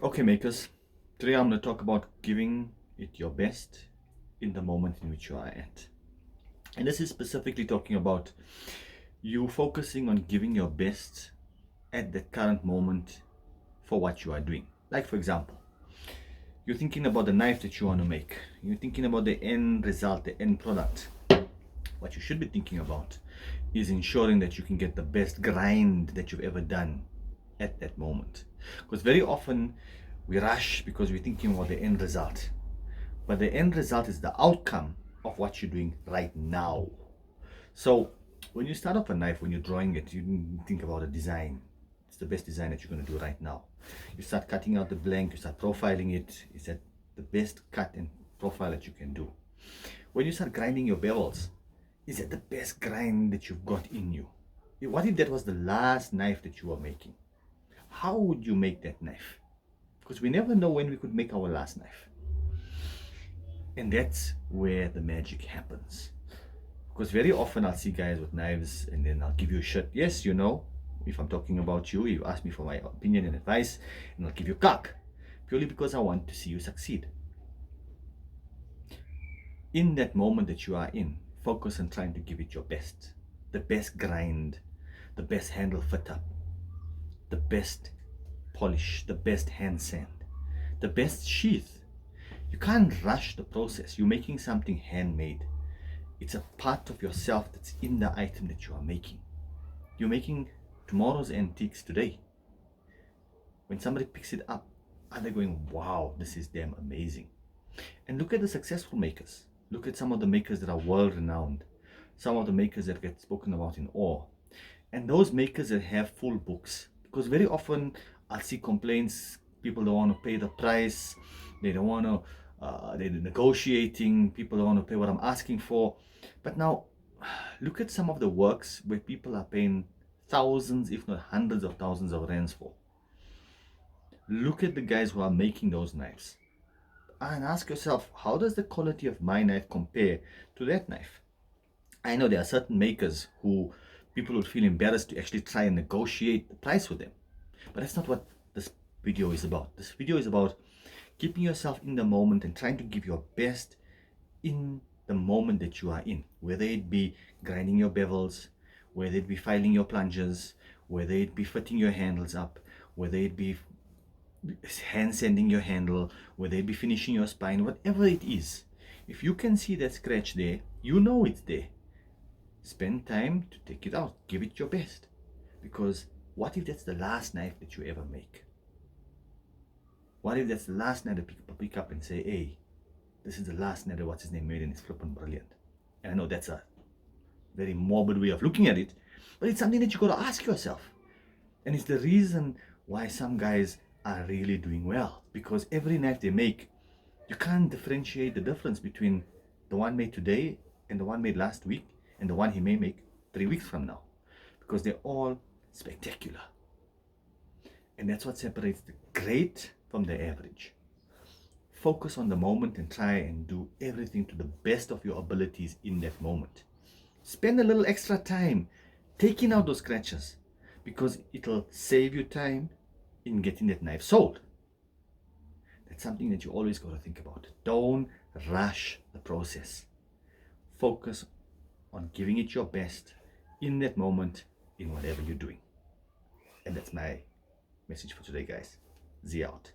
Okay, makers, today I'm going to talk about giving it your best in the moment in which you are at. And this is specifically talking about you focusing on giving your best at the current moment for what you are doing. Like, for example, you're thinking about the knife that you want to make, you're thinking about the end result, the end product. What you should be thinking about is ensuring that you can get the best grind that you've ever done at that moment. Because very often we rush because we're thinking about the end result. But the end result is the outcome of what you're doing right now. So when you start off a knife, when you're drawing it, you think about a design. It's the best design that you're going to do right now. You start cutting out the blank, you start profiling it. Is that the best cut and profile that you can do? When you start grinding your bevels, is it the best grind that you've got in you? What if that was the last knife that you were making? How would you make that knife? Because we never know when we could make our last knife. And that's where the magic happens. Because very often I'll see guys with knives and then I'll give you a shit. Yes, you know, if I'm talking about you, you ask me for my opinion and advice, and I'll give you cock. Purely because I want to see you succeed. In that moment that you are in, focus on trying to give it your best. The best grind, the best handle fit up, the best polish, the best hand sand, the best sheath. You can't rush the process. You're making something handmade. It's a part of yourself that's in the item that you are making. You're making tomorrow's antiques today. When somebody picks it up, are they going, wow, this is damn amazing? And look at the successful makers. Look at some of the makers that are world renowned, some of the makers that get spoken about in awe, and those makers that have full books. Because very often I see complaints, people don't want to pay the price, they don't want to, they're negotiating, people don't want to pay what I'm asking for. But now, look at some of the works where people are paying thousands, if not hundreds of thousands of rands for. Look at the guys who are making those knives. And ask yourself, how does the quality of my knife compare to that knife? I know there are certain makers who people would feel embarrassed to actually try and negotiate the price with them. But that's not what this video is about. This video is about keeping yourself in the moment and trying to give your best in the moment that you are in. Whether it be grinding your bevels, whether it be filing your plungers, whether it be fitting your handles up, whether it be hand sanding your handle, whether it be finishing your spine, whatever it is. If you can see that scratch there, you know it's there. Spend time to take it out. Give it your best. Because what if that's the last knife that you ever make? What if that's the last knife that people pick up and say, hey, this is the last knife that what's his name made and it's flipping brilliant. And I know that's a very morbid way of looking at it, but it's something that you got to ask yourself. And it's the reason why some guys are really doing well. Because every knife they make, you can't differentiate the difference between the one made today and the one made last week and the one he may make 3 weeks from now. Because they're all spectacular. And that's what separates the great from the average. Focus on the moment and try and do everything to the best of your abilities in that moment. Spend a little extra time taking out those scratches because it'll save you time in getting that knife sold. That's something that you always got to think about. Don't rush the process. Focus on giving it your best in that moment in whatever you're doing. And that's my message for today, guys. Z out.